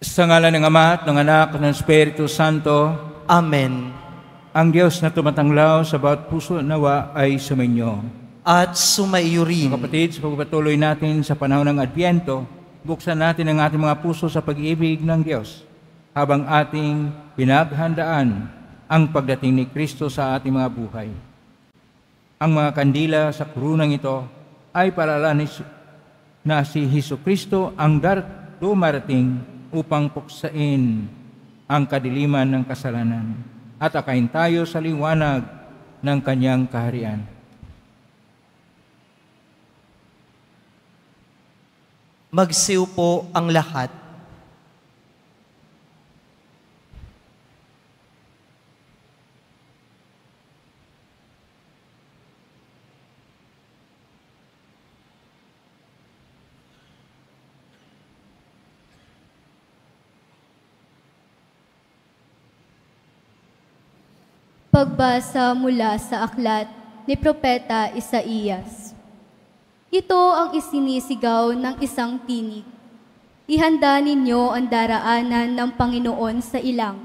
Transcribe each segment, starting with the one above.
Sa ngalan ng Ama at ng Anak at ng Espiritu Santo. Amen. Ang Diyos na tumatanglaw sa bawat puso nawa ay sumainyo. At sumaiyo rin. Mga kapatid, sa pagpatuloy natin sa panahon ng Adbyento, buksan natin ang ating mga puso sa pag-ibig ng Diyos habang ating pinaghandaan ang pagdating ni Kristo sa ating mga buhay. Ang mga kandila sa kurunang ito ay paalala na si Jesucristo ang dumarating upang puksain ang kadiliman ng kasalanan at akayin tayo sa liwanag ng kanyang kaharian. Magsiupo ang lahat. Pagbasa mula sa aklat ni Propeta Isaías. Ito ang isinisigaw ng isang tinig. Ihanda ninyo ang daraanan ng Panginoon sa ilang.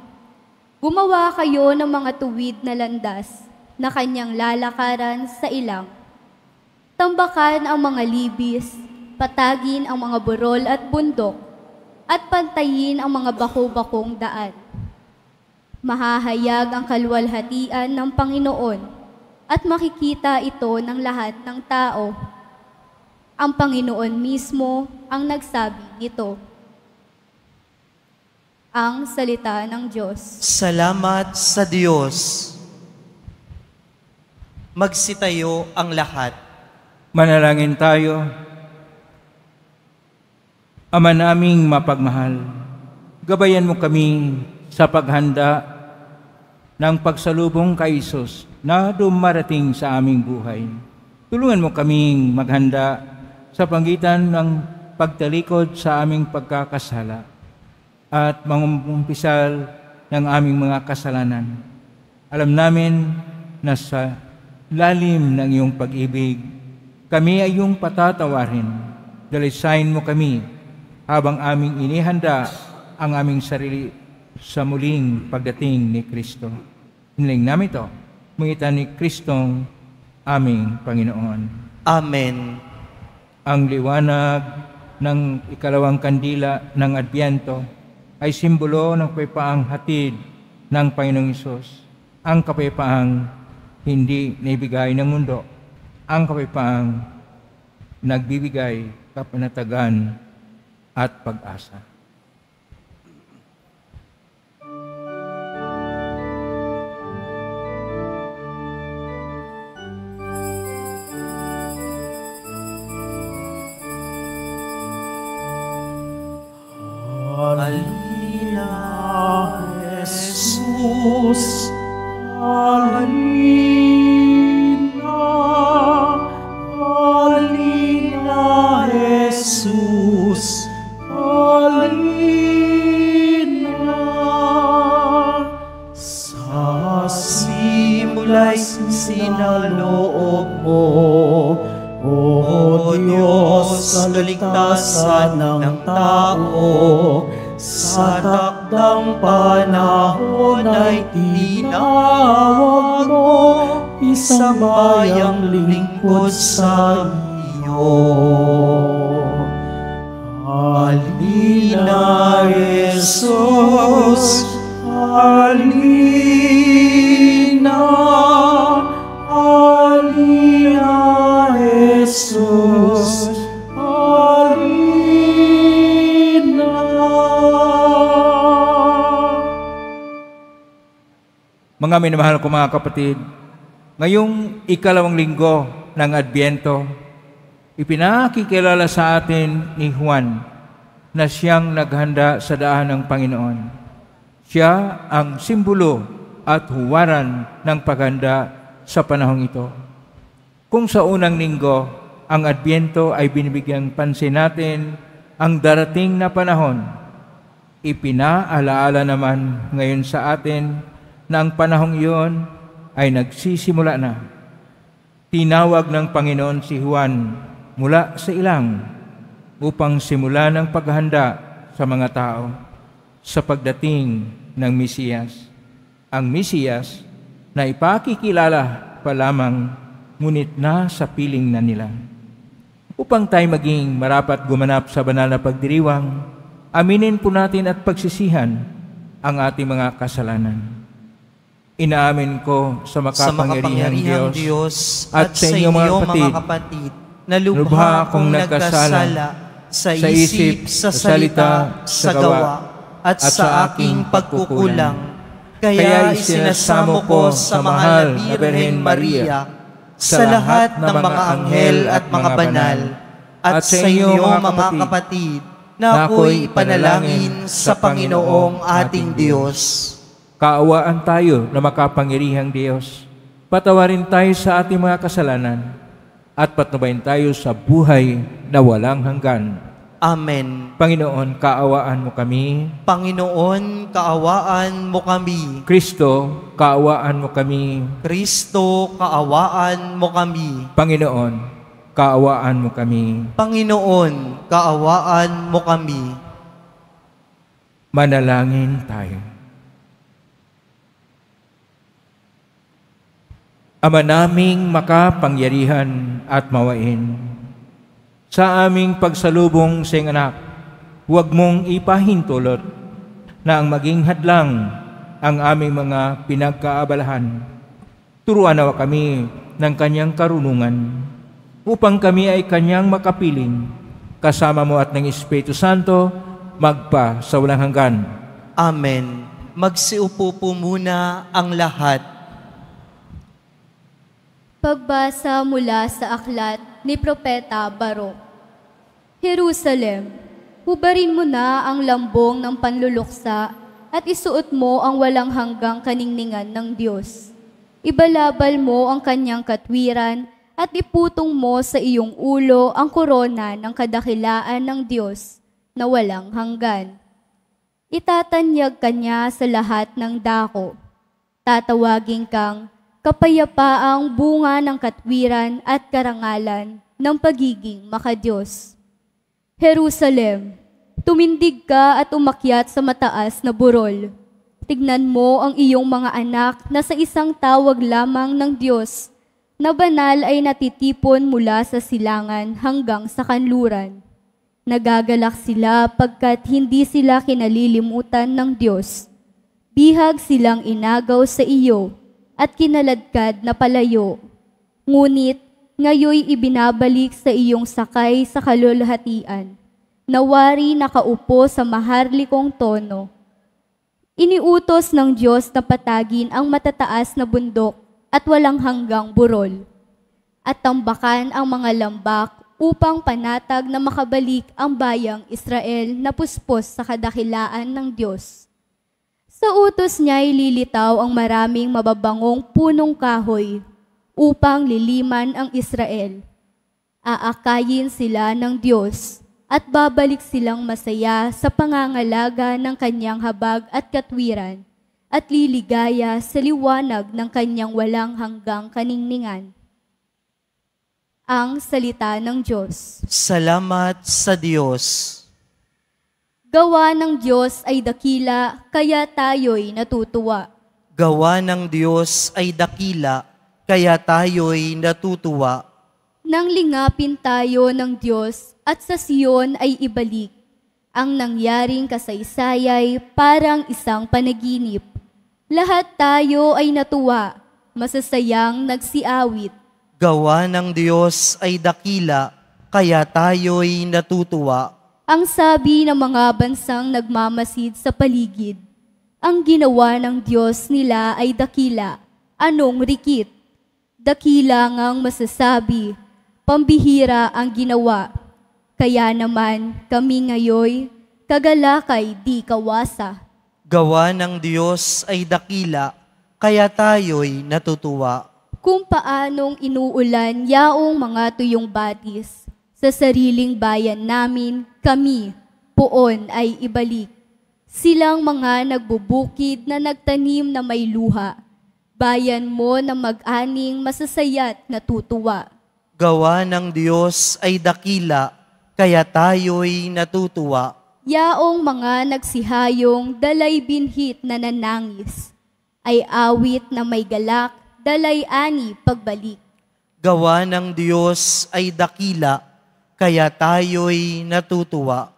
Gumawa kayo ng mga tuwid na landas na kanyang lalakaran sa ilang. Tambakan ang mga libis, patagin ang mga burol at bundok, at pantayin ang mga bako-bakong daan. Mahahayag ang kaluwalhatian ng Panginoon at makikita ito ng lahat ng tao. Ang Panginoon mismo ang nagsabi nito. Ang salita ng Diyos. Salamat sa Diyos. Magsitayo ang lahat. Manalangin tayo. Ama naming mapagmahal, gabayan mo kami sa paghanda ng pagsalubong kay Isus na dumarating sa aming buhay. Tulungan mo kaming maghanda sa pagitan ng pagtalikod sa aming pagkakasala at mangumpisal ng aming mga kasalanan. Alam namin na sa lalim ng iyong pag-ibig, kami ay iyong patatawarin. Dalisain mo kami habang aming inihanda ang aming sarili sa muling pagdating ni Kristo. Hiniling namin ito, mungitan ni Kristong aming Panginoon. Amen. Ang liwanag ng ikalawang kandila ng Adbyento ay simbolo ng kapayapaang hatid ng Panginoong Hesus. Ang kapayapaang hindi naibigay ng mundo, ang kapayapaang nagbibigay kapanatagan at pag-asa. Halina, Jesus, halina, halina, Jesus, halina. Sa simula'y sinaloob mo, O Diyos, sa kaligtasan ng tao, sa takdang panahon ay tinawag mo, isang bayang lingkod sa iyo. Halina, Jesus, halina, halina, Jesus, halina. Mga minamahal ko mga kapatid, ngayong ikalawang linggo ng Adbyento, ipinakikilala sa atin ni Juan na siyang naghanda sa daan ng Panginoon. Siya ang simbolo at huwaran ng paghanda sa panahong ito. Kung sa unang linggo, ang Adbyento ay binibigyang pansin natin ang darating na panahon, ipinaalaala naman ngayon sa atin na ang panahong iyon ay nagsisimula na. Tinawag ng Panginoon si Juan mula sa ilang upang simulan ang paghanda sa mga tao. sa pagdating ng Mesiyas. Ang Mesiyas na ipakikilala pa lamang, ngunit na sa piling na nila. Upang tayo maging marapat gumanap sa banal na pagdiriwang, aminin po natin at pagsisihan ang ating mga kasalanan. Inaamin ko sa makapangyarihang Diyos at sa inyong mga kapatid na lubha akong nagkasala sa isip, sa salita, sa gawa, at sa aking pagkukulang. Kaya isinasamo ko sa mahal na Birhen Maria, sa lahat ng mga anghel at mga banal, at sa inyo mga kapatid, na ako'y ipanalangin sa Panginoong ating Diyos. Kaawaan tayo na makapangyarihang Diyos. Patawarin tayo sa ating mga kasalanan at patnubayan tayo sa buhay na walang hanggan. Amen. Panginoon, kaawaan mo kami. Panginoon, kaawaan mo kami. Kristo, kaawaan mo kami. Kristo, kaawaan mo kami. Panginoon, kaawaan mo kami. Panginoon, kaawaan mo kami. Manalangin tayo. Ama naming makapangyarihan at mawain, sa aming pagsalubong sa iyong anak, huwag mong ipahintulot na ang maging hadlang ang aming mga pinagkaabalahan. Turuan nawa kami ng kanyang karunungan upang kami ay kanyang makapiling, kasama mo at ng Espiritu Santo, magpa sa walang hanggan. Amen. Magsiupo po muna ang lahat. Pagbasa mula sa aklat ni Propeta Barok. Jerusalem, hubarin mo na ang lambong ng panluluksa at isuot mo ang walang hanggang kaningningan ng Diyos. Ibalabal mo ang kanyang katwiran at iputong mo sa iyong ulo ang korona ng kadakilaan ng Diyos na walang hanggan. Itatanyag kanya sa lahat ng dako. Tatawagin kang kapayapaang bunga ng katwiran at karangalan ng pagiging makadiyos. Jerusalem, tumindig ka at umakyat sa mataas na burol. Tignan mo ang iyong mga anak na sa isang tawag lamang ng Diyos, na banal ay natitipon mula sa silangan hanggang sa kanluran. Nagagalak sila pagkat hindi sila kinalilimutan ng Diyos. Bihag silang inagaw sa iyo at kinaladkad na palayo. Ngunit ngayoy ibinabalik sa iyong sakay sa kalulhatian, nawari nakaupo sa maharlikong tono. Iniutos ng Diyos na patagin ang matataas na bundok at walang hanggang burol, at tambakan ang mga lambak upang panatag na makabalik ang bayang Israel na puspos sa kadakilaan ng Diyos. Sa utos niya ililitaw ang maraming mababangong punong kahoy upang liliman ang Israel. Aakayin sila ng Diyos at babalik silang masaya sa pangangalaga ng kanyang habag at katwiran at liligaya sa liwanag ng kanyang walang hanggang kaningningan. Ang salita ng Diyos. Salamat sa Diyos. Gawa ng Diyos ay dakila, kaya tayo'y natutuwa. Gawa ng Diyos ay dakila, kaya tayo'y natutuwa. Nang lingapin tayo ng Diyos at sa Siyon ay ibalik, ang nangyaring kasaysayay parang isang panaginip. Lahat tayo ay natuwa, masasayang nagsiawit. Gawa ng Diyos ay dakila, kaya tayo'y natutuwa. Ang sabi ng mga bansang nagmamasid sa paligid, ang ginawa ng Diyos nila ay dakila, anong rikit? Dakila ngang masasabi, pambihira ang ginawa. Kaya naman kami ngayoy, kagalakay di kawasa. Gawa ng Diyos ay dakila, kaya tayo'y natutuwa. Kung paanong inuulan yaong mga tuyong batis, sa sariling bayan namin, kami, poon ay ibalik. Silang mga nagbubukid na nagtanim na may luha. Bayan mo na mag-aning masasaya't natutuwa. Gawa ng Diyos ay dakila, kaya tayo'y natutuwa. yaong mga nagsihayong dalay binhit na nanangis, ay awit na may galak, dalay ani pagbalik. Gawa ng Diyos ay dakila, kaya tayo'y natutuwa.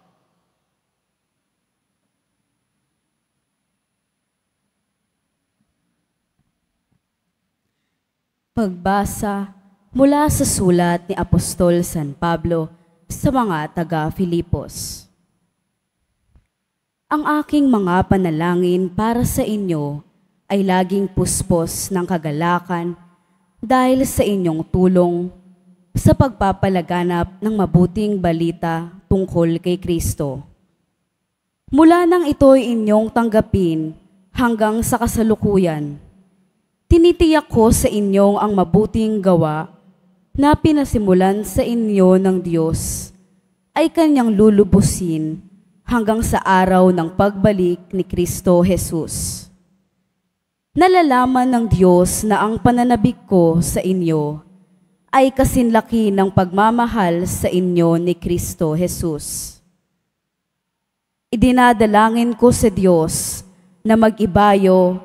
Pagbasa mula sa sulat ni Apostol San Pablo sa mga taga-Filipos. Ang aking mga panalangin para sa inyo ay laging puspos ng kagalakan dahil sa inyong tulong sa pagpapalaganap ng mabuting balita tungkol kay Kristo. Mula nang ito'y inyong tanggapin hanggang sa kasalukuyan, tinitiyak ko sa inyong ang mabuting gawa na pinasimulan sa inyo ng Diyos ay Kanyang lulubusin hanggang sa araw ng pagbalik ni Kristo Jesus. Nalalaman ng Diyos na ang pananabik ko sa inyo ay kasinlaki ng pagmamahal sa inyo ni Kristo Jesus. Idinadalangin ko sa Diyos na mag-ibayo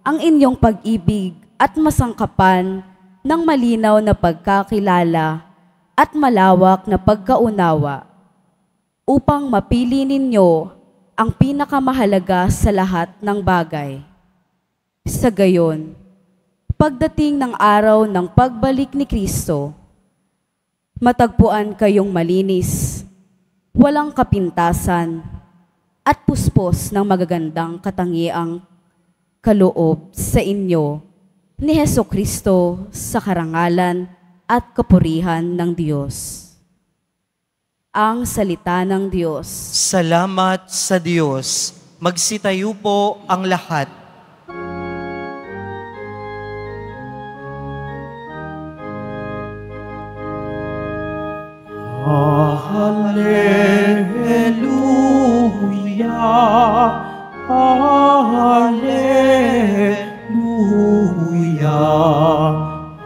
ang inyong pag-ibig at masangkapan ng malinaw na pagkakilala at malawak na pagkaunawa upang mapili ninyo ang pinakamahalaga sa lahat ng bagay. Sa gayon, pagdating ng araw ng pagbalik ni Kristo, matagpuan kayong malinis, walang kapintasan, at puspos ng magagandang katangiang kaloob sa inyo ni Hesukristo sa karangalan at kapurihan ng Diyos. Ang salita ng Diyos. Salamat sa Diyos. Magsitayo po ang lahat. Hallelujah, Hallelujah,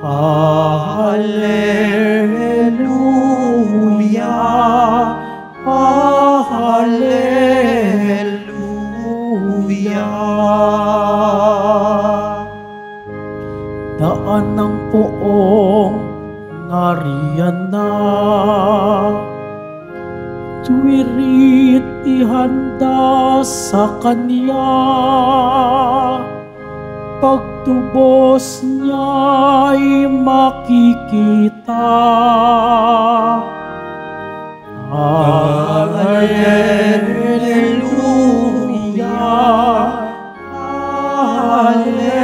Hallelujah, Hallelujah. Daan ng poong nariyan na, tuwirit ihanda sa Kanya, pagtubos niya'y makikita. Hallelujah, Hallelujah,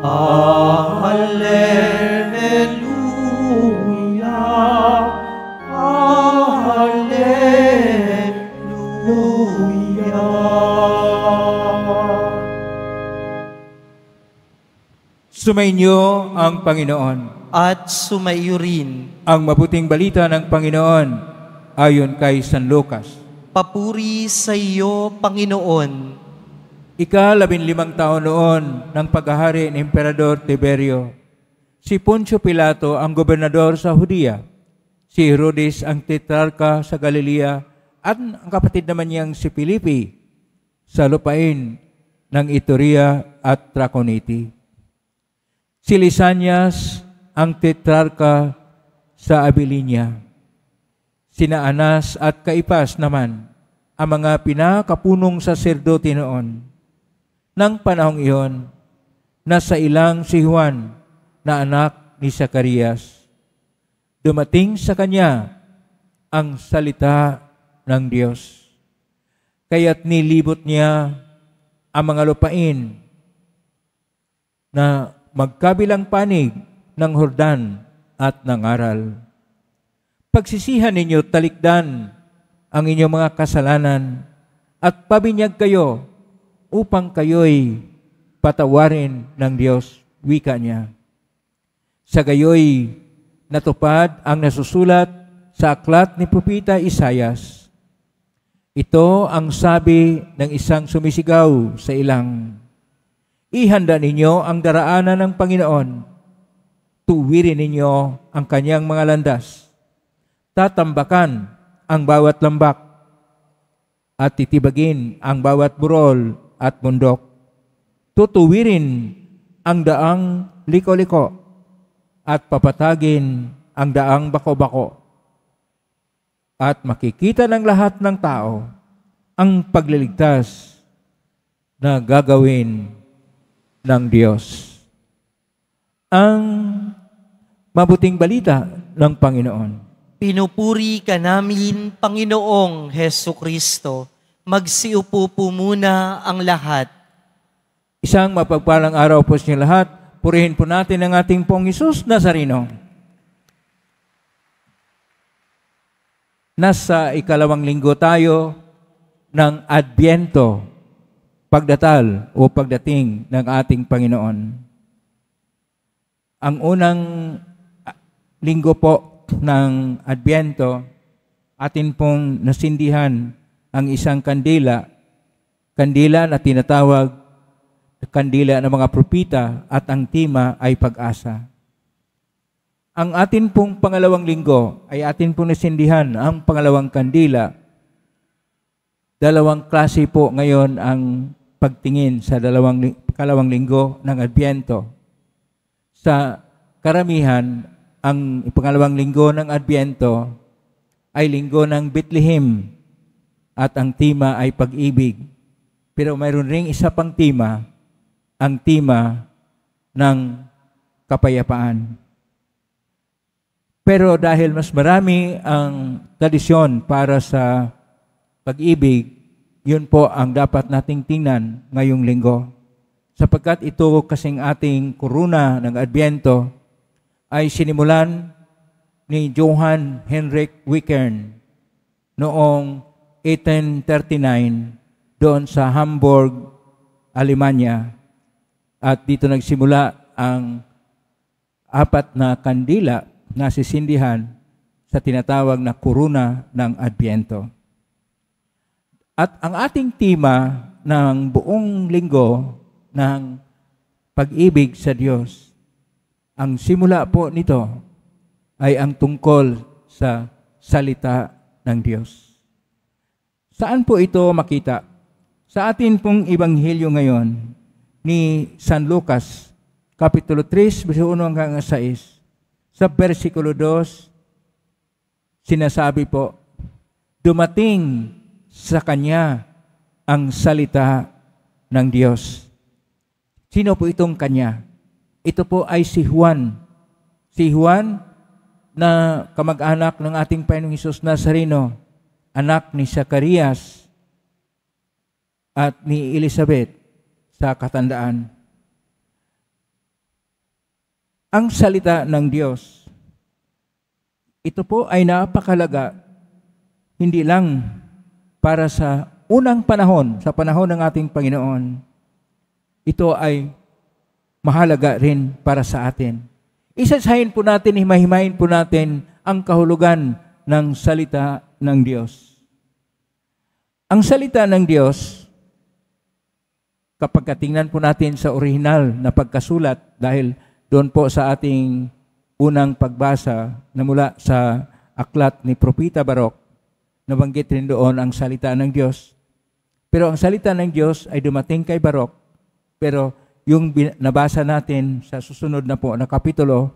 Hallelujah, Hallelujah. Sumainyo ang Panginoon. At sumaiyo rin. Ang mabuting balita ng Panginoon ayon kay San Lucas. Papuri sa iyo, Panginoon. Ika-15 taon noon ng paghahari ni Emperador Tiberio, si Poncio Pilato ang gobernador sa Judea, si Herodes ang tetrarka sa Galilea, at ang kapatid naman niyang si Filipi sa lupain ng Iturea at Traconiti. Si Lisanias ang tetrarka sa Abilinia. Sina Anas at Caifás naman ang mga pinakapunong saserdote noon. Nang panahong iyon, nasa ilang si Juan na anak ni Zacarias. Dumating sa kanya ang salita ng Diyos. Kaya't nilibot niya ang mga lupain na magkabilang panig ng Jordan at ng aral. Pagsisihan ninyo, talikdan ang inyong mga kasalanan at pabinyag kayo upang kayo'y patawarin ng Diyos, wika niya. Sa gayoy, natupad ang nasusulat sa aklat ni Propeta Isaias. Ito ang sabi ng isang sumisigaw sa ilang, ihanda ninyo ang daraanan ng Panginoon, tuwirin ninyo ang kanyang mga landas. Tatambakan ang bawat lambak at titibagin ang bawat burol at bundok. Tutuwirin ang daang liko-liko at papatagin ang daang bako-bako. At makikita ng lahat ng tao ang pagliligtas na gagawin ng Diyos. Ang mabuting balita ng Panginoon. Pinupuri ka namin, Panginoong Hesu Kristo. Magsiupo po muna ang lahat. Isang mapagpalang araw po sa inyo lahat. Purihin po natin ang ating Pong Hesus Nazareno. Nasa ikalawang linggo tayo ng Adbyento, pagdatal o pagdating ng ating Panginoon. Ang unang linggo po ng Adbyento, atin pong nasindihan ang isang kandila na tinatawag kandila ng mga propita at ang tema ay pag-asa. Ang atin pong pangalawang linggo ay atin pong nasindihan ang pangalawang kandila. Dalawang klase po ngayon ang pagtingin sa kalawang linggo ng Adbyento. Sa karamihan, ang pangalawang linggo ng Adbyento ay linggo ng Bethlehem at ang tema ay pag-ibig. Pero mayroon ring isa pang tema, ang tema ng kapayapaan. Pero dahil mas marami ang tradisyon para sa pag-ibig, yun po ang dapat nating tingnan ngayong linggo. Sapagkat ito kasing ating kuruna ng Adbyento ay sinimulan ni Johann Heinrich Wickern noong 1839 doon sa Hamburg, Alemanya. At dito nagsimula ang 4 na kandila na sisindihan sa tinatawag na kuruna ng Adbyento. At ang ating tema ng buong linggo ng pag-ibig sa Diyos, ang simula po nito ay ang tungkol sa salita ng Diyos. Saan po ito makita? Sa atin pong Ebanghelyo ngayon ni San Lucas, Kapitulo 3, versikulo 1 hanggang 6. Sa versikulo 2, sinasabi po, dumating sa Kanya ang salita ng Diyos. Sino po itong Kanya? Ito po ay si Juan. Si Juan na kamag-anak ng ating Panginoong Hesus Nazareno, anak ni Zacarias at ni Elizabeth sa katandaan. Ang salita ng Diyos, ito po ay napakalaga, hindi lang para sa unang panahon, sa panahon ng ating Panginoon. Ito ay mahalaga rin para sa atin. Isasahin po natin, himahimayin po natin ang kahulugan ng salita ng Diyos. Ang salita ng Diyos, kapag tingnan po natin sa orihinal na pagkasulat, dahil doon po sa ating unang pagbasa na mula sa aklat ni Propeta Barok, nabanggit rin doon ang salita ng Diyos. Pero ang salita ng Diyos ay dumating kay Barok, pero yung nabasa natin sa susunod na po na kapitulo,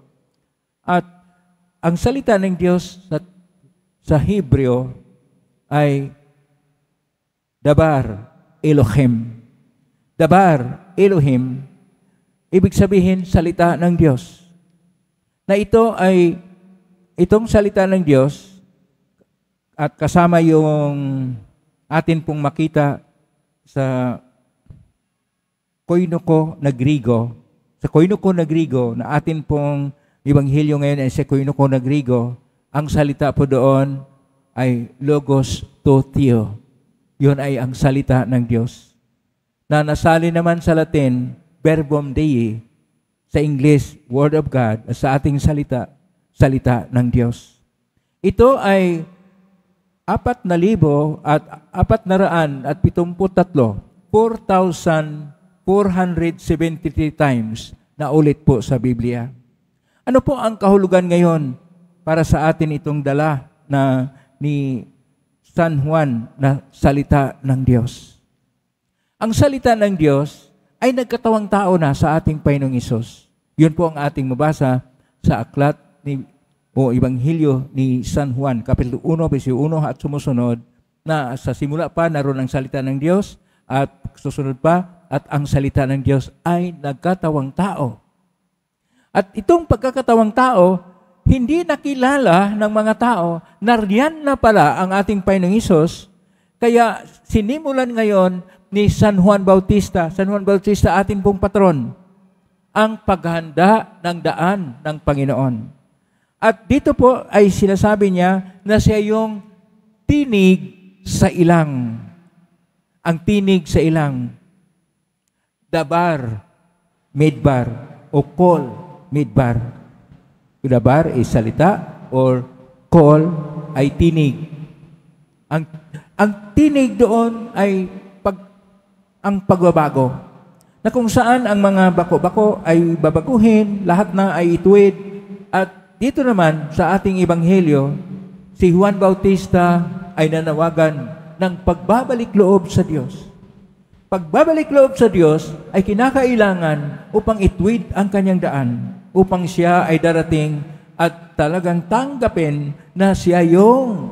at ang salita ng Diyos sa Hebreo ay Dabar Elohim. Dabar Elohim, ibig sabihin salita ng Diyos. Na itong salita ng Diyos at kasama yung atin pong makita sa Koinoko na Grigo. Sa Koinoko na Grigo, na atin pong Ebanghelyo ngayon ay sa Koinoko na Grigo, ang salita po doon ay Logos to Theo. Yun ay ang salita ng Diyos. Na nasali naman sa Latin, Verbum Dei, sa English, Word of God, at sa ating salita, salita ng Diyos. Ito ay 4,473 times na ulit po sa Biblia. Ano po ang kahulugan ngayon para sa atin itong dala ni San Juan na salita ng Diyos. Ang salita ng Diyos ay nagkatawang tao na sa ating Panginoong Hesus. Yun po ang ating mabasa sa aklat o Ebanghelyo ni San Juan, Kapitulo 1, Versikulo 1 at sumusunod, na sa simula pa naroon ang salita ng Diyos at susunod pa, at ang salita ng Diyos ay nagkatawang tao. At itong pagkakatawang tao, hindi nakilala ng mga tao, nariyan na pala ang ating Panginoong Hesus, kaya sinimulan ngayon ni San Juan Bautista, ating pong patron, ang paghanda ng daan ng Panginoon. At dito po ay sinasabi niya na siya yung tinig sa ilang. Ang tinig sa ilang. Dabar, midbar, o call, midbar. Dabar ay salita, or call ay tinig. Ang tinig doon ay ang pagbabago. Na kung saan ang mga bako-bako ay babaguhin, lahat na ay ituwid. At dito naman sa ating ebanghelyo, si Juan Bautista ay nanawagan ng pagbabalik loob sa Diyos. Pagbabalik loob sa Diyos ay kinakailangan upang ituwid ang kanyang daan, upang siya ay darating at talagang tanggapin na siya yung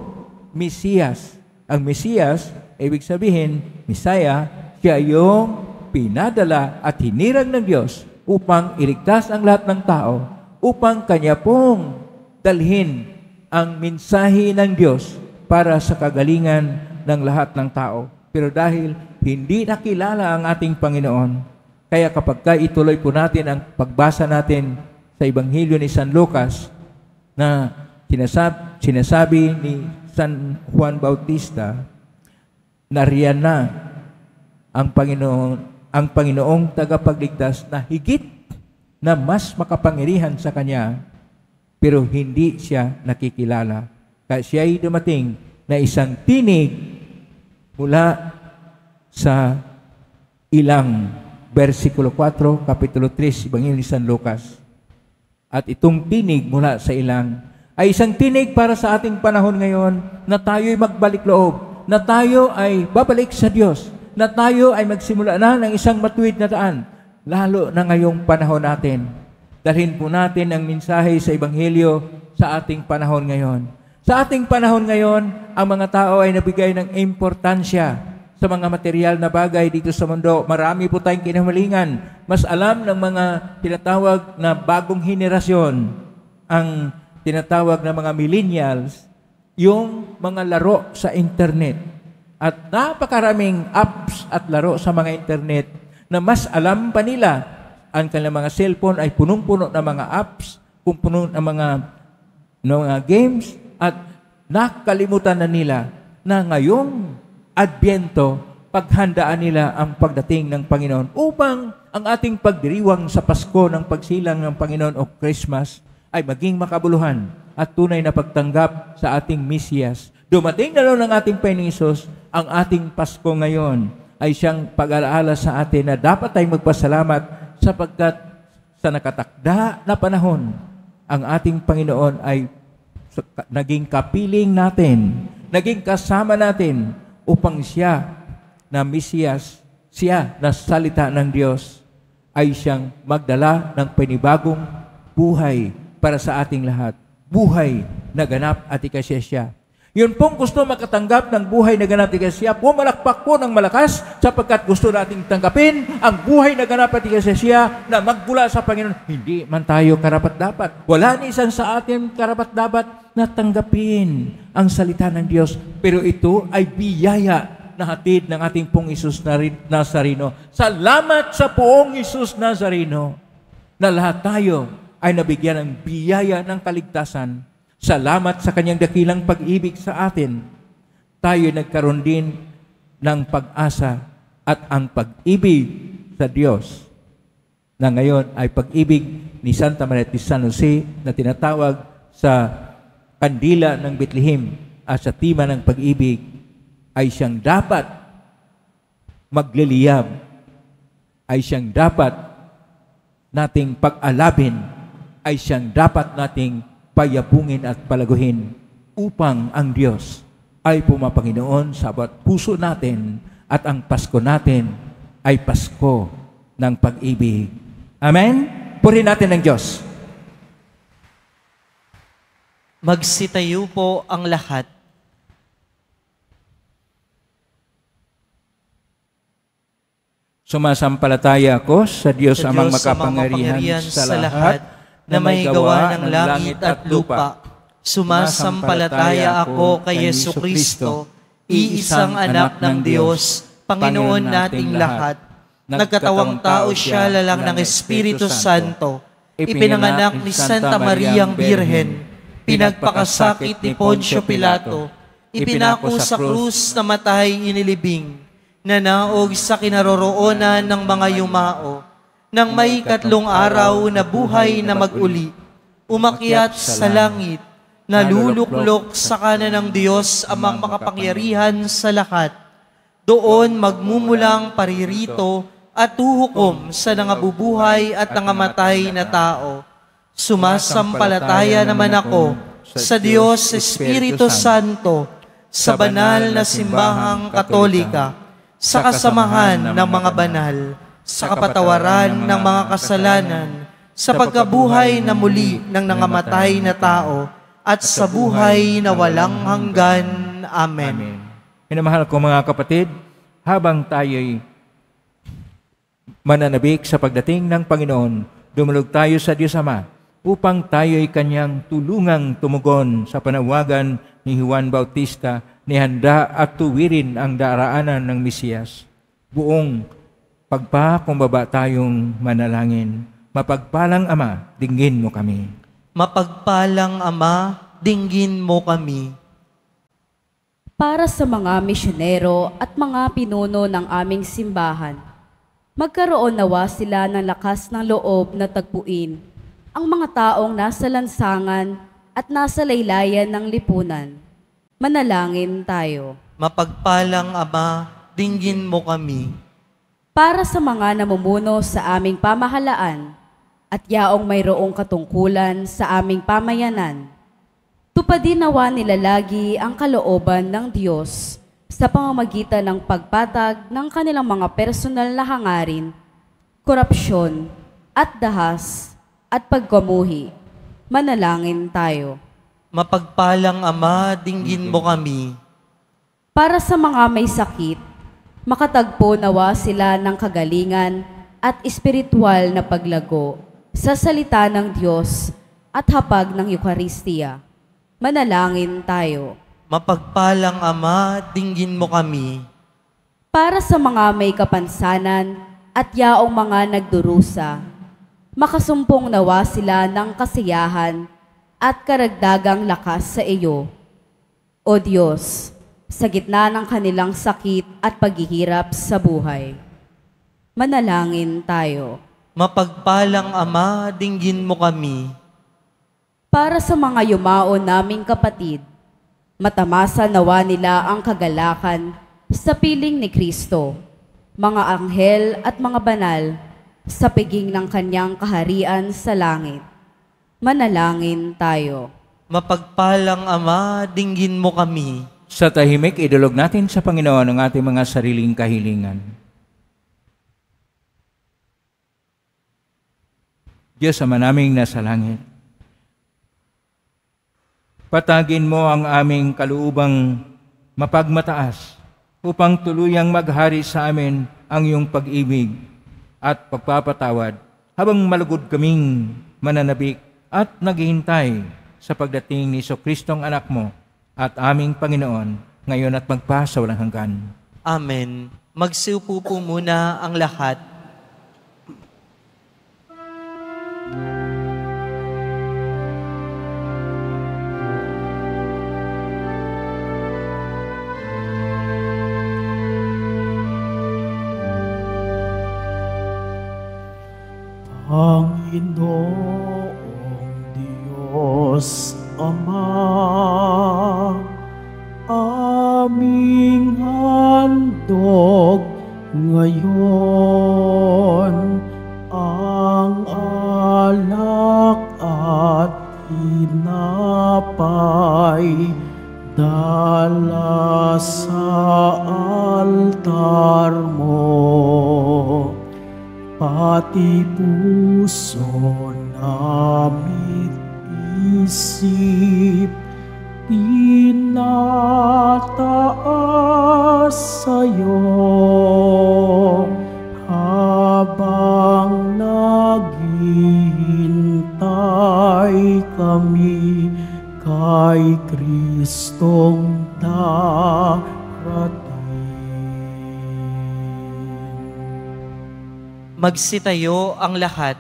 Mesiyas. Ang Mesiyas, ibig sabihin, Messiah, siya yung pinadala at hinirang ng Diyos upang iligtas ang lahat ng tao, upang kanya pong dalhin ang mensahe ng Diyos para sa kagalingan ng lahat ng tao. Pero dahil hindi nakilala ang ating Panginoon, kaya kapag ituloy po natin ang pagbasa natin sa Ebanghelyo ni San Lucas, na sinasabi ni San Juan Bautista, nariyan na ang Panginoong tagapagligtas na higit na mas makapangyarihan sa Kanya, pero hindi siya nakikilala. Kaya siya ay dumating na isang tinig mula sa ilang. Versikulo 4, Kapitulo 3, Ebanghelyo ni San Lucas. At itong tinig mula sa ilang ay isang tinig para sa ating panahon ngayon, na tayo'y magbalik loob, na tayo ay babalik sa Diyos, na tayo ay magsimula na ng isang matuwid na daan, lalo na ngayong panahon natin. Dalhin po natin ang mensahe sa Ebanghelyo sa ating panahon ngayon. Sa ating panahon ngayon, ang mga tao ay nabigay ng importansya sa mga material na bagay dito sa mundo. Marami po tayong kinamalingan. Mas alam ng mga tinatawag na bagong henerasyon, ang tinatawag na mga millennials, yung mga laro sa internet. At napakaraming apps at laro sa mga internet na mas alam pa nila. Ang kanilang mga cellphone ay punong-puno ng mga apps, puno ng mga games, at nakalimutan na nila na ngayong Adbyento, paghandaan nila ang pagdating ng Panginoon upang ang ating pagdiriwang sa Pasko ng pagsilang ng Panginoon o Christmas ay maging makabuluhan at tunay na pagtanggap sa ating Mesiyas. Dumating na noon ng ating Panginoong Hesus. Ang ating Pasko ngayon ay siyang pag-alaala sa atin na dapat tayong magpasalamat sapagkat sa nakatakda na panahon, ang ating Panginoon ay naging kapiling natin, naging kasama natin upang siya na Mesiyas, siya na salita ng Diyos, ay siyang magdala ng panibagong buhay para sa ating lahat. Buhay na ganap at ikasya. Yun pong gusto makatanggap ng buhay na ganap at ikasya, pumalakpak po ng malakas sapagkat gusto nating tanggapin ang buhay na ganap at ikasya na magmula sa Panginoon. Hindi man tayo karapat-dapat. Wala ni isang sa atin karapat-dapat na tanggapin ang salita ng Diyos. Pero ito ay biyaya na hatid ng ating pong Hesus Nazareno. Salamat sa poong Hesus Nazareno na lahat tayo ay nabigyan ng biyaya ng kaligtasan. Salamat sa kanyang dakilang pag-ibig sa atin. Tayo nagkaroon din ng pag-asa at ang pag-ibig sa Diyos na ngayon ay pag-ibig ni Santa Maria de San Jose na tinatawag sa kandila ng Bethlehem at sa tima ng pag-ibig ay siyang dapat magliliyab, ay siyang dapat nating pag-alabin, ay siyang dapat nating payapungin at palaguhin upang ang Diyos ay pumapanginoon sa bawat puso natin at ang Pasko natin ay Pasko ng pag-ibig. Amen? Purihin natin ang Diyos. Magsitayo po ang lahat. Sumasampalataya ako sa Diyos amang makapangyarihan sa lahat na may gawa ng langit at lupa. Sumasampalataya ako kay Jesucristo, iisang anak ng Diyos, Panginoon nating lahat. Nagkatawang tao siya lalang ng Espiritu Santo, ipinanganak ni Santa Mariang Birhen, pinagpakasakit ni Poncio Pilato, ipinako sa krus, namatay, inilibing, nanaog sa kinaroroonan ng mga yumao, nang may ikatlong araw na buhay na mag-uli, umakyat sa langit, naluluklok sa kanan ng Diyos amang makapangyarihan sa lahat. Doon magmumulang paririto at huhukom sa nangabubuhay at nangamatay na tao. Sumasampalataya naman ako sa Diyos Espiritu Santo, sa banal na simbahang Katolika, sa kasamahan ng mga banal, sa kapatawaran ng mga kasalanan, sa pagkabuhay na muli ng nangamatay na tao, at sa buhay na walang hanggan. Amen. Minamahal ko mga kapatid, habang tayo'y mananabik sa pagdating ng Panginoon, dumulog tayo sa Diyos Ama upang tayo'y Kanyang tulungang tumugon sa panawagan ni Juan Bautista ni handa at tuwirin ang daraanan ng Mesiyas. Buong pagpakumbaba tayong manalangin. Mapagpalang Ama, dinggin mo kami. Mapagpalang Ama, dinggin mo kami. Para sa mga misyonero at mga pinuno ng aming simbahan, magkaroon nawa sila ng lakas ng loob na tagpuin ang mga taong nasa lansangan at nasa laylayan ng lipunan. Manalangin tayo. Mapagpalang Ama, dinggin mo kami. Para sa mga namumuno sa aming pamahalaan at yaong mayroong katungkulan sa aming pamayanan, tupadin nawa nila lagi ang kalooban ng Diyos sa pamamagitan ng pagpatag ng kanilang mga personal na hangarin, korupsyon at dahas at pagkamuhi. Manalangin tayo. Mapagpalang Ama, dinggin mo kami. Para sa mga may sakit, makatagpo nawa sila ng kagalingan at espiritual na paglago sa salita ng Diyos at hapag ng Eucharistia. Manalangin tayo. Mapagpalang Ama, dinggin mo kami. Para sa mga may kapansanan at yaong mga nagdurusa, makasumpong nawa sila ng kasiyahan at karagdagang lakas sa iyo. O Diyos, sa gitna ng kanilang sakit at paghihirap sa buhay. Manalangin tayo. Mapagpalang Ama, dinggin mo kami. Para sa mga yumao naming kapatid, matamasa nawa nila ang kagalakan sa piling ni Kristo, mga anghel at mga banal, sa piging ng kanyang kaharian sa langit. Manalangin tayo. Mapagpalang Ama, dinggin mo kami. Sa tahimik, idulog natin sa Panginoon ang ating mga sariling kahilingan. Diyos Ama naming nasa langit, patagin mo ang aming kaluubang mapagmataas upang tuluyang maghari sa amin ang iyong pag-ibig at pagpapatawad habang malugod kaming mananabik at naghihintay sa pagdating ni Jesucristong anak mo at aming Panginoon ngayon at magpasawalang hanggan. Amen. Magsiupo po muna ang lahat. Panginoong Diyos Ama, aming handog ngayon ang alak at tinapay dala sa altar mo, pati puso namit isip, tinataas sa'yo habang naghihintay kami kay Kristong darating. Magsitayo ang lahat.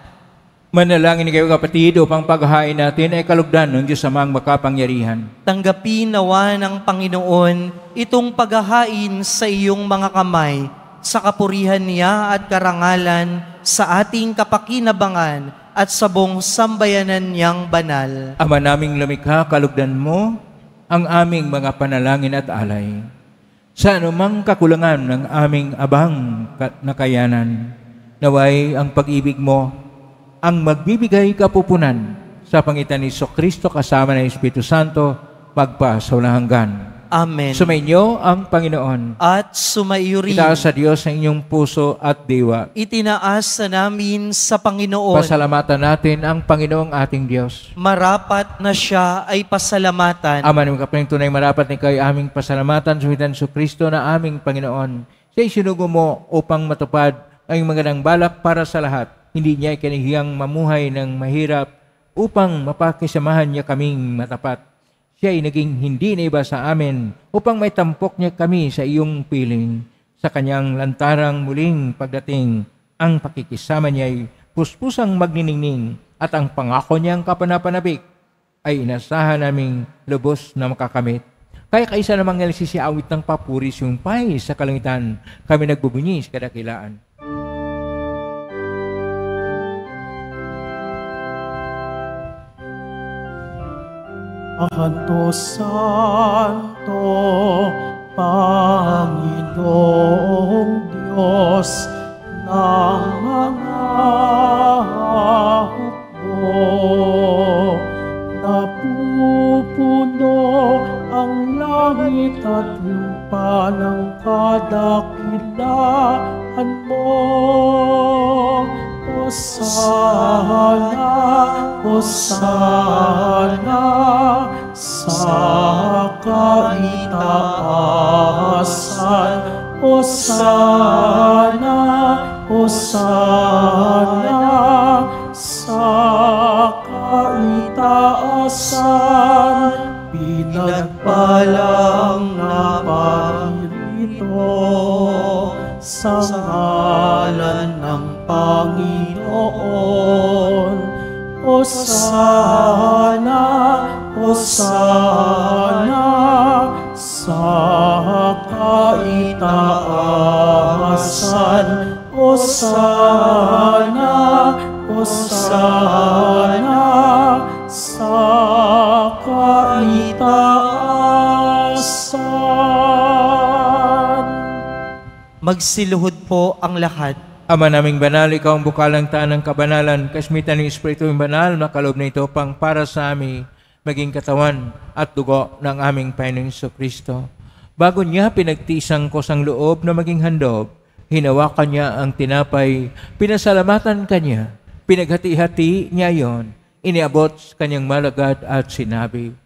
Manalangin kayo kapatid upang paghahain natin ay kalugdan ng Diyos Amang makapangyarihan. Tanggapin nawa ng Panginoon itong paghahain sa iyong mga kamay, sa kapurihan niya at karangalan, sa ating kapakinabangan at sa buong sambayanan niyang banal. Ama naming lumikha, kalugdan mo ang aming mga panalangin at alay. Sa anumang kakulangan ng aming abang nakayanan, naway ang pag-ibig mo ang magbibigay kapupunan sa pangitan ni Kristo kasama ng Espiritu Santo magpa sa walang hanggan. Amen. Sumainyo ang Panginoon. At sumaiyo rin. Itaas sa Diyos ang inyong puso at diwa. Itinaas sa namin sa Panginoon. Pasalamatan natin ang Panginoong ating Diyos. Marapat na siya ay pasalamatan. Ama namin kapaling tunay marapat ni kayo aming pasalamatan sa pangitan ni Kristo na aming Panginoon. Siya'y sinugo mo upang matupad ang magandang balak para sa lahat. Hindi niya ikinihiyang mamuhay ng mahirap upang mapakisamahan niya kaming matapat. Siya ay naging hindi na iba sa amin upang may tampok niya kami sa iyong piling. Sa kanyang lantarang muling pagdating, ang pakikisama niya ay puspusang magniningning at ang pangako niyang kapanapanabik ay inasahan naming lubos na makakamit. Kaya kaisa namang nagsisiawit ng papuris yung pay sa kalangitan, kami nagbubunyi sa kadakilaan. Santo, Santo, Panginoong Diyos ng mga hukbo, napupuno ang langit at lupa ng kadakilaan mo. Hosana, Hosana, sa kaitaasan. Hosana, Hosana, sa kaitaasan. Pinagpalang naparirito sa ngalan ng Panginoon. Hosana, Hosana, sa kaitaasan. Hosana, Hosana, sa kaitaasan. Magsiluhod po ang lahat. Ama naming banal, ikaw ang bukalang taan ng kabanalan, kasmitan ng Espiritu yung banal, makalob na ito pang para sa amin, maging katawan at dugo ng aming Panginoong Kristo. Bago niya pinagtisang ko sang loob na maging handog, hinawakan niya ang tinapay, pinasalamatan kanya, pinaghati-hati niya yon, iniabot sa kanyang malagad at sinabi,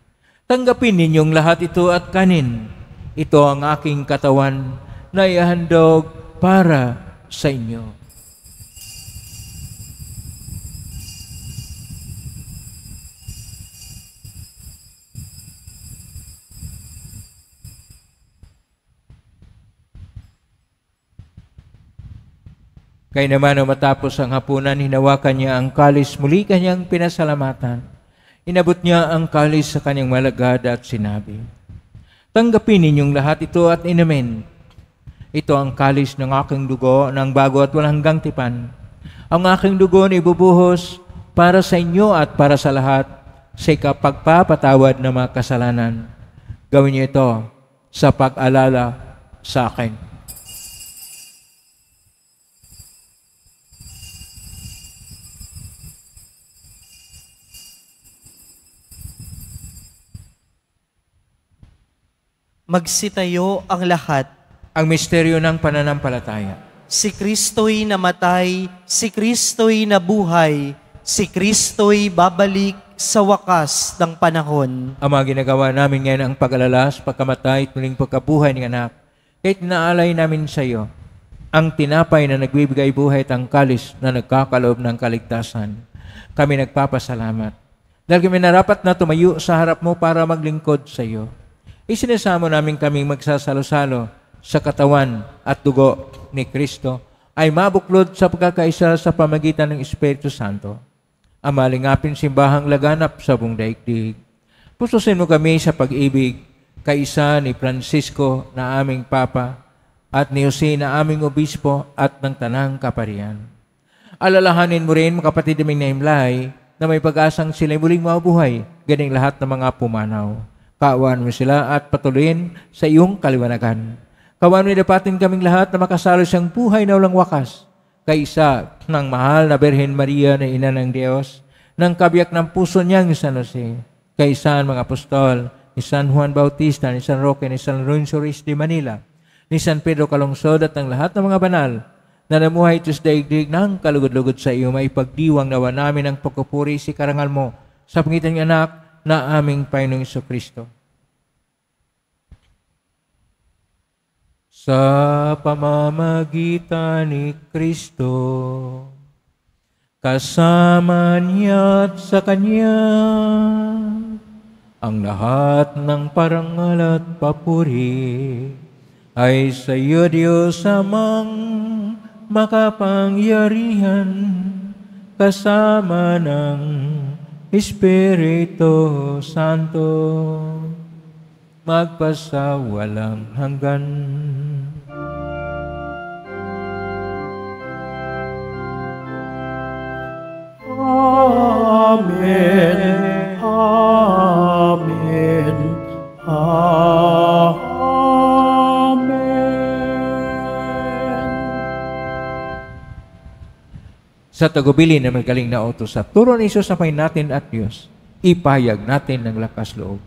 tanggapin ninyong lahat ito at kanin. Ito ang aking katawan na ihandog para sa inyo. Kaya naman matapos ang hapunan, hinawakan niya ang kalis, muli kanyang pinasalamatan. Inabot niya ang kalis sa kanyang malagad at sinabi, tanggapin ninyong lahat ito at inumin. Ito ang kalis ng aking dugo ng bago at walang hanggang tipan. Ang aking dugo na ibubuhos para sa inyo at para sa lahat sa ikapagpapatawad ng mga kasalanan. Gawin niyo ito sa pag-alala sa akin. Magsitayo ang lahat. Ang misteryo ng pananampalataya. Si Kristo'y namatay, si Kristo'y nabuhay, si Kristo'y babalik sa wakas ng panahon. Ang mga ginagawa namin ngayon ang pag-alala sa pagkamatay at muling pagkabuhay ng anak. Kahit naalay namin sa iyo, ang tinapay na nagbibigay buhay at ang kalis na nagkakaloob ng kaligtasan. Kami nagpapasalamat. Dahil kami narapat na tumayo sa harap mo para maglingkod sa iyo. Isinisamo namin kaming magsasalo-salo sa katawan at dugo ni Kristo ay mabuklod sa pagkakaisa sa pamagitan ng Espiritu Santo. Ang malingapin simbahang laganap sa buong daigdig. Pususin mo kami sa pag-ibig, kaisa ni Francisco na aming Papa at ni Jose na aming Obispo at ng Tanang Kaparian. Alalahanin mo rin, mga kapatid naming naimlay, na may pag-asang sila'y muling mabuhay, ganing lahat ng mga pumanaw. Kaawaan mo sila at patuloyin sa iyong kaliwanagan. Kaawaan mo dapatin kaming lahat na makasalo siyang buhay na walang wakas, kaisa ng mahal na Birhen Maria na Ina ng Diyos, ng kabiyak ng puso niyang San Jose, kaisa ng mga apostol, ni San Juan Bautista, ni San Roque, ni San Lorenzo Ruiz de Manila, ni San Pedro Calungsod at ng lahat ng mga banal na namuhay ito sa daigdig ng kalugod-lugod sa iyo, maipagdiwang nawa namin ang pagkupuri si karangal mo sa pangitan ng anak na aming Panginoong Jesucristo. Sa pamamagitan ni Kristo, kasama niya at sa Kanya, ang lahat ng parangal at papuri ay sa iyo, Diyos Amang makapangyarihan, kasama ng Espiritu Santo, magpasawalang hanggan. Amen. Amen. Amen. Sa tagubilin na magaling na utos sa turo ni Isus na Panginoon natin at Diyos, ipahayag natin ng lakas loob.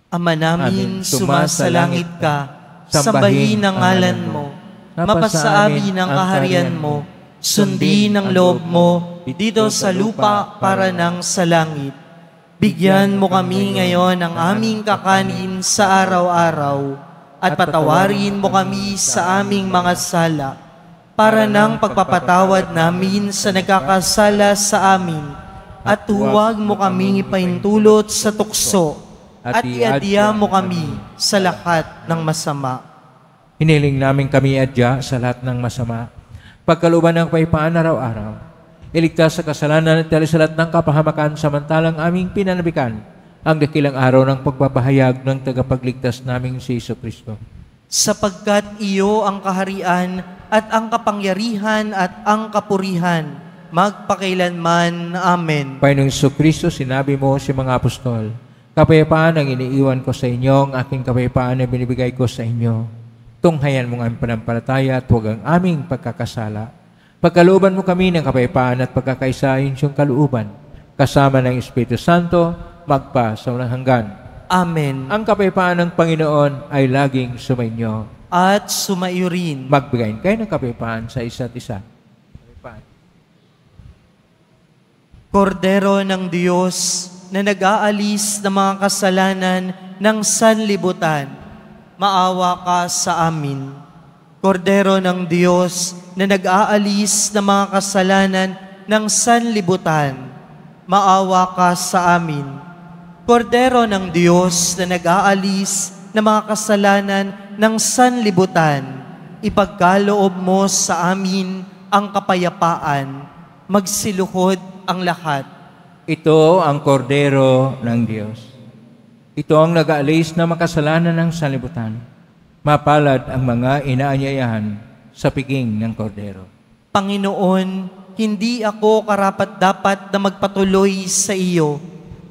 Ama namin, Amen. sumasalangit ka, sambahin ang ngalan mo, mapasaamin ang kaharian mo, sundin ang loob mo, dito sa lupa para ng sa langit. Bigyan mo kami ngayon ng aming kakanin sa araw-araw, at patawarin mo kami sa aming mga sala, para ng pagpapatawad namin sa nagkakasala sa amin, at huwag mo kaming ipaintulot sa tukso, at iadya mo kami sa lahat ng masama. Hiniling namin kami adya sa lahat ng masama, pagkalooban ng kaayapaan araw-araw. Iligtas sa kasalanan at sa lahat ng kapahamakan samantalang aming pinanabikan ang dakilang araw ng pagpapahayag ng tagapagligtas naming si Jesucristo. Sapagkat iyo ang kaharian at ang kapangyarihan at ang kapurihan, magpakailanman. Amen. Panginoong Jesucristo, sinabi mo sa mga apostol, kapayapaan ang iniiwan ko sa inyo, ang aking kapayapaan na binibigay ko sa inyo. Tunghayan mo ang aming panampalataya at huwag ang aming pagkakasala. Pagkalooban mo kami ng kapayapaan at pagkakaisahin siyong kalooban, kasama ng Espiritu Santo, magpa sa walang hanggan. Amen. Ang kapayapaan ng Panginoon ay laging sumainyo. At sumaiyo rin. Magbigayin kayo ng kapayapaan sa isa't isa. Kapayapaan. Kordero ng Diyos na nag-aalis ng mga kasalanan ng sanlibutan, maawa ka sa amin. Kordero ng Diyos na nag-aalis ng mga kasalanan ng sanlibutan, maawa ka sa amin. Kordero ng Diyos na nag-aalis ng mga kasalanan ng sanlibutan, ipagkaloob mo sa amin ang kapayapaan, magsiluhod ang lahat. Ito ang kordero ng Diyos. Ito ang nag-aalis ng makasalanan ng sanlibutan. Mapalad ang mga inaanyayahan sa piging ng kordero. Panginoon, hindi ako karapat-dapat na magpatuloy sa iyo,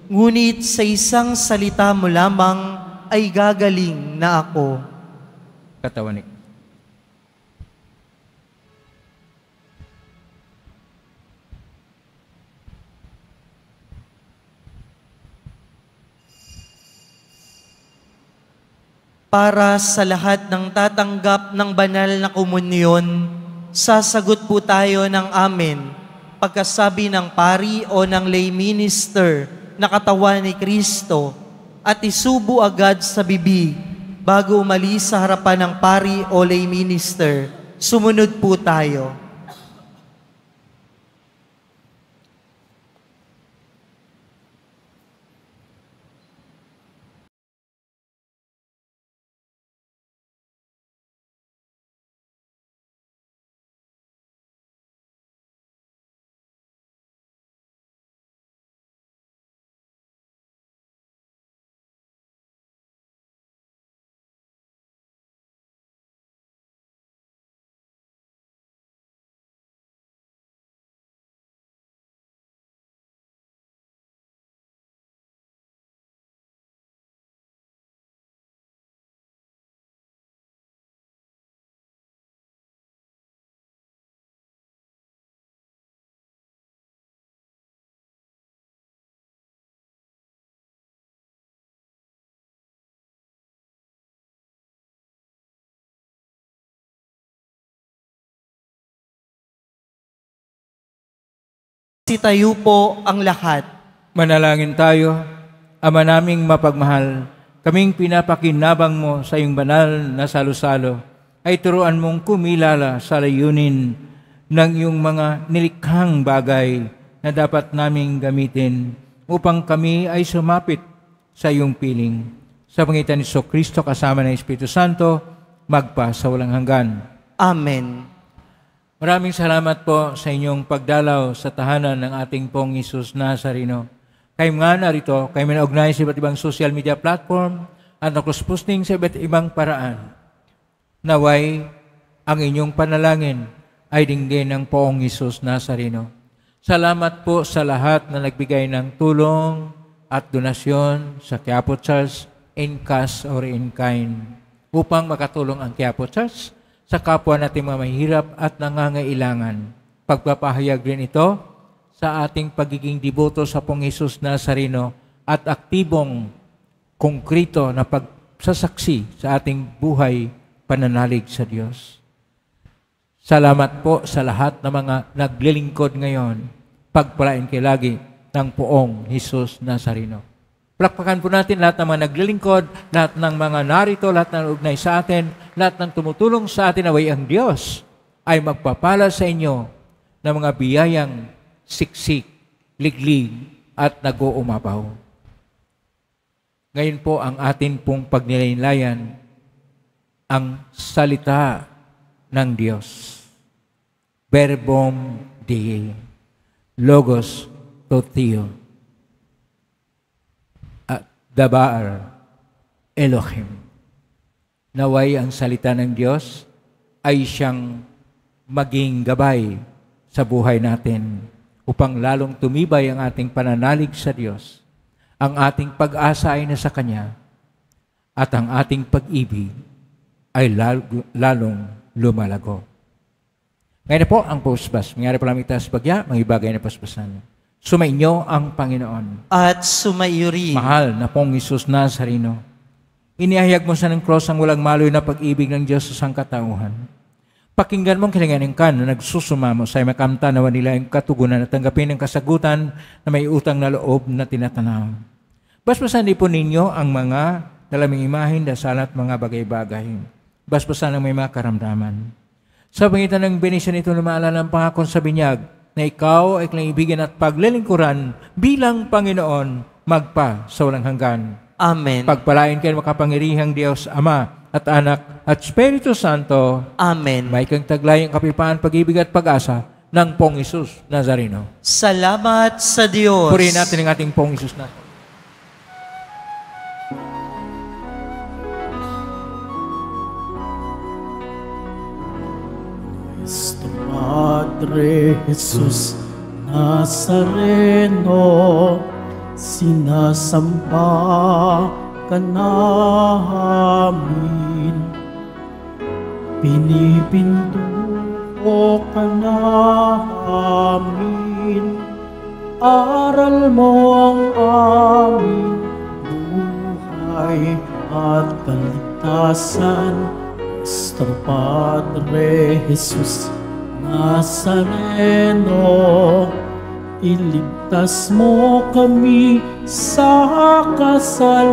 ngunit sa isang salita mo lamang ay gagaling na ako. Katawan ni Para sa lahat ng tatanggap ng banal na komunyon, sasagot po tayo ng amen pagkasabi ng pari o ng lay minister na katawan ni Kristo at isubo agad sa bibig bago umalis sa harapan ng pari o lay minister. Sumunod po tayo. Tayo po ang lahat. Manalangin tayo. Ama naming mapagmahal, kaming pinapakinabang mo sa iyong banal na salo-salo, ay turuan mong kumilala sa layunin ng iyong mga nilikhang bagay na dapat naming gamitin upang kami ay sumapit sa iyong piling. Sa pangitan ni Kristo kasama ng Espiritu Santo, magpa sa walang hanggan. Amen. Maraming salamat po sa inyong pagdalaw sa tahanan ng ating pong Jesus Nazareno. Kayo nga narito, kayo minaugnay sa iba't ibang social media platform at nakross-posting sa iba't ibang paraan. Naway, ang inyong panalangin ay dinggin ng poong Jesus Nazareno. Salamat po sa lahat na nagbigay ng tulong at donasyon sa Quiapo Church in cash or in kind upang makatulong ang Quiapo Church sa kapwa nating mga mahirap at nangangailangan. Pagpapahayag rin ito sa ating pagiging deboto sa Pong Jesus Nazareno at aktibong, konkrito na pagsasaksi sa ating buhay pananalig sa Diyos. Salamat po sa lahat ng mga naglilingkod ngayon. Pagpalain kayo lagi ng Poong Jesus Nazareno. Palakpakan po natin lahat ng mga naglilingkod, lahat ng mga narito, lahat ng ugnay sa atin, lahat ng tumutulong sa atin, naway ang Diyos ay magpapala sa inyo ng mga biyayang siksik, liglig, at nag-uumapaw. Ngayon po ang atin pong pagnilaylayan ang salita ng Diyos. Verbum Dei, Logos Totio. Dabar Elohim. Naway ang salita ng Diyos ay siyang maging gabay sa buhay natin upang lalong tumibay ang ating pananalig sa Diyos. Ang ating pag-asa ay nasa Kanya at ang ating pag-ibig ay lalong lumalago. Ngayon na po ang postbas. Mangyari pa lang itaas bagya, mga ibagay na paspasan. Sumainyo ang Panginoon. At sumaiyo rin. Mahal na Pong Jesus Nazareno, inihayag mo sa ng cross ang walang maloy na pag-ibig ng Diyos sa sangkatauhan. Pakinggan mong kilinganin ka na nagsusumamo sa makamta na nila ang katugunan at tanggapin ang kasagutan na may utang na loob na tinatanaw. Basbasan din po ninyo ang mga dalaming imahin, dasal at mga bagay-bagay. Basbasan ang may mga karamdaman. Sa pangitan ng benisyon ito na maalala ang pangakon sa binyag, na ikaw ay kaibigan at paglilingkuran bilang Panginoon magpa sa walang hanggan. Amen. Pagpalain kayo makapangyarihang Diyos, Ama at Anak at Espiritu Santo. Amen. May kang taglay ang kapayapaan, pag-ibig at pag-asa ng Pong Jesus Nazareno. Salamat sa Diyos. Purihin natin ang ating Pong Jesus Nazareno. Padre Jesus Nazareno, sinasamba ka namin, pinipintuho ka namin, aral mo ang aming buhay, at kaligtasan. Nuestro Padre Jesus Nazareno, iligtas mo kami sa kasalanan.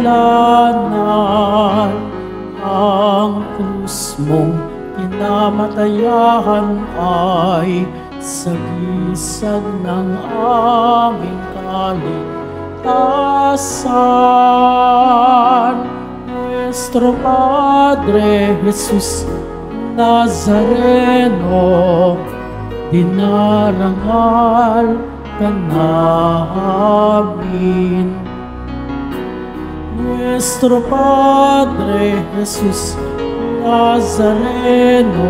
Ang krus mong kinamatayan ay sagisag ng aming kaligtasan. Nuestro Padre Jesus Nazareno, dinarangal ka namin. Nuestro Padre Jesus Nazareno,